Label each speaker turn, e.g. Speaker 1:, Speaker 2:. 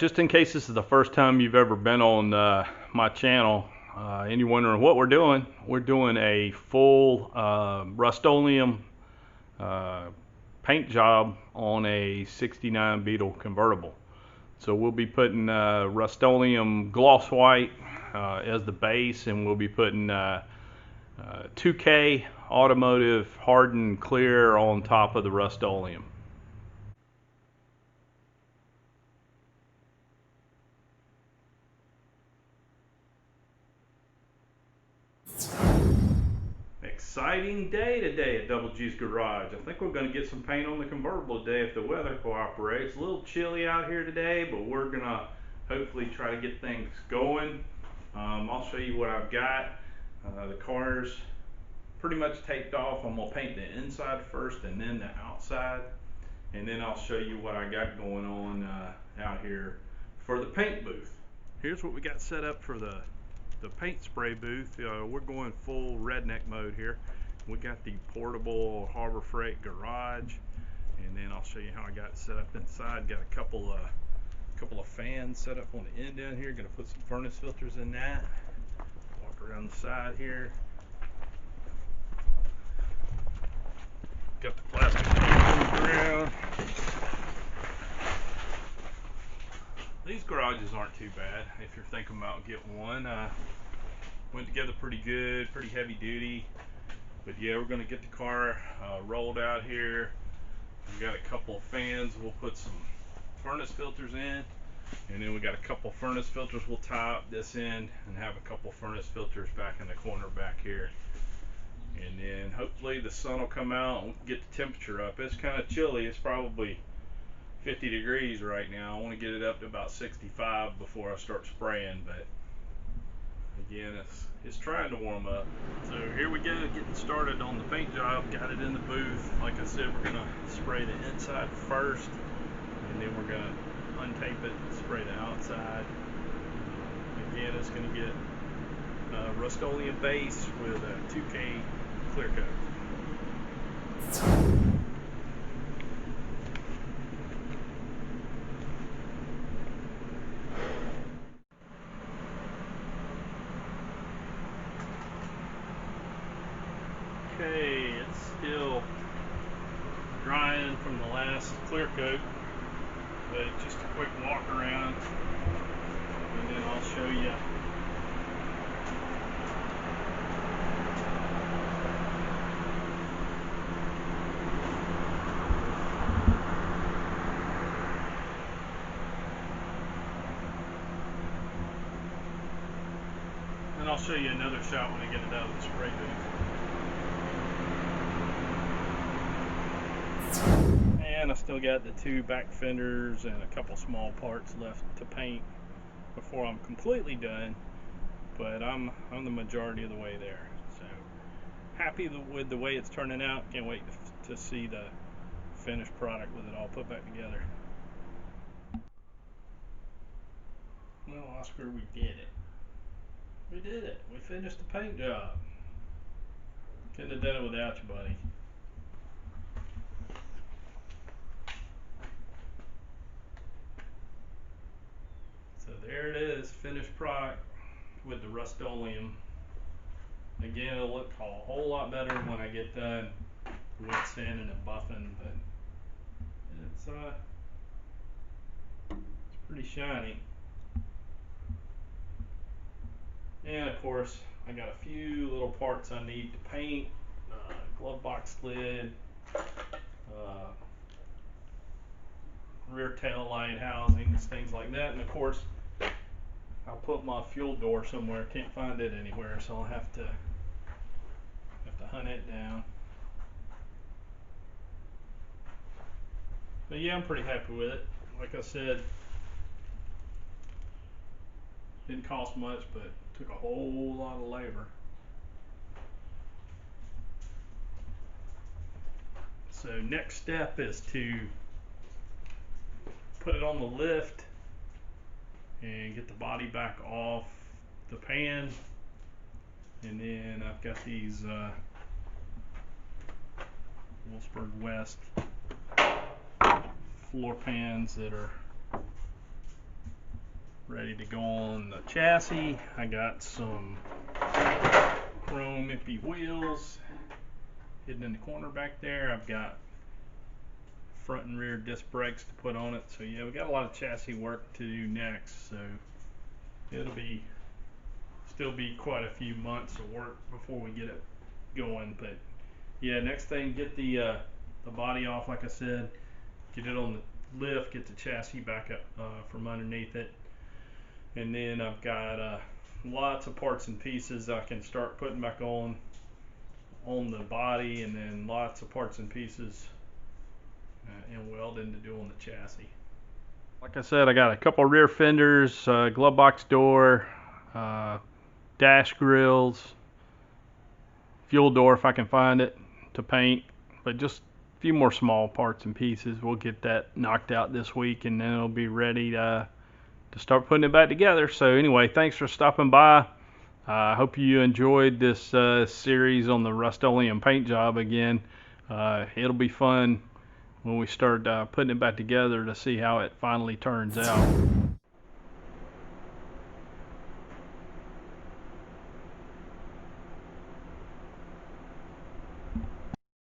Speaker 1: just in case this is the first time you've ever been on my channel, and you're wondering what we're doing a full Rustoleum paint job on a 69 Beetle convertible. So we'll be putting Rustoleum gloss white as the base, and we'll be putting 2K automotive hardened clear on top of the Rustoleum. Exciting day today at Double G's Garage. I think we're going to get some paint on the convertible today if the weather cooperates. A little chilly out here today, but we're going to hopefully try to get things going. I'll show you what I've got. The car's pretty much taped off. I'm going to paint the inside first and then the outside. And then I'll show you what I got going on out here for the paint booth. Here's what we got set up for the paint spray booth. We're going full redneck mode here. We got the portable Harbor Freight garage, and then I'll show you how I got it set up inside. Got a couple of fans set up on the end down here. Gonna put some furnace filters in that. Walk around the side here. Got the plastic around. These garages aren't too bad if you're thinking about getting one. Went together pretty good, pretty heavy duty. But yeah, we're gonna get the car rolled out here. We got a couple of fans. We'll put some furnace filters in, and then we got a couple of furnace filters. We'll tie up this end and have a couple of furnace filters back in the corner back here. And then hopefully the sun will come out and we can get the temperature up. It's kind of chilly. It's probably 50 degrees right now. I want to get it up to about 65 before I start spraying, but again, it's trying to warm up. So here we go, getting started on the paint job. Got it in the booth. Like I said, we're gonna spray the inside first, and then we're gonna untape it, spray the outside. Again, it's gonna get Rustoleum base with a 2K clear coat. Okay, it's still drying from the last clear coat, but just a quick walk around, and then I'll show you. And I'll show you another shot when I get it out of the spray booth. And I still got the two back fenders and a couple small parts left to paint before I'm completely done, but I'm the majority of the way there. So happy with the way it's turning out. Can't wait to see the finished product with it all put back together. Well, Oscar, we did it. We did it. We finished the paint job. Couldn't have done it without you, buddy. So there it is, finished product with the Rustoleum. Again, it'll look a whole lot better when I get done wet sanding and buffing, but it's pretty shiny. And of course, I got a few little parts I need to paint, glove box lid, rear tail light housings, things like that. And of course, I'll put my fuel door somewhere. Can't find it anywhere, so I'll have to hunt it down. But yeah, I'm pretty happy with it. Like I said, didn't cost much, but took a whole lot of labor. So next step is to put it on the lift and get the body back off the pan, and then I've got these Wolfsburg West floor pans that are ready to go on the chassis. I got some chrome MIPI wheels hidden in the corner back there. I've got front and rear disc brakes to put on it. So yeah, we got a lot of chassis work to do next. So it'll still be quite a few months of work before we get it going. But yeah, next thing, get the body off, like I said, get it on the lift, get the chassis back up from underneath it, and then I've got lots of parts and pieces I can start putting back on the body, and then lots of parts and pieces and welding to do on the chassis. Like I said, I got a couple rear fenders, glove box door, dash grills, fuel door if I can find it to paint, but just a few more small parts and pieces. We'll get that knocked out this week, and then it'll be ready to start putting it back together. So anyway, thanks for stopping by. I hope you enjoyed this series on the Rustoleum paint job again. It'll be fun when we start putting it back together to see how it finally turns out.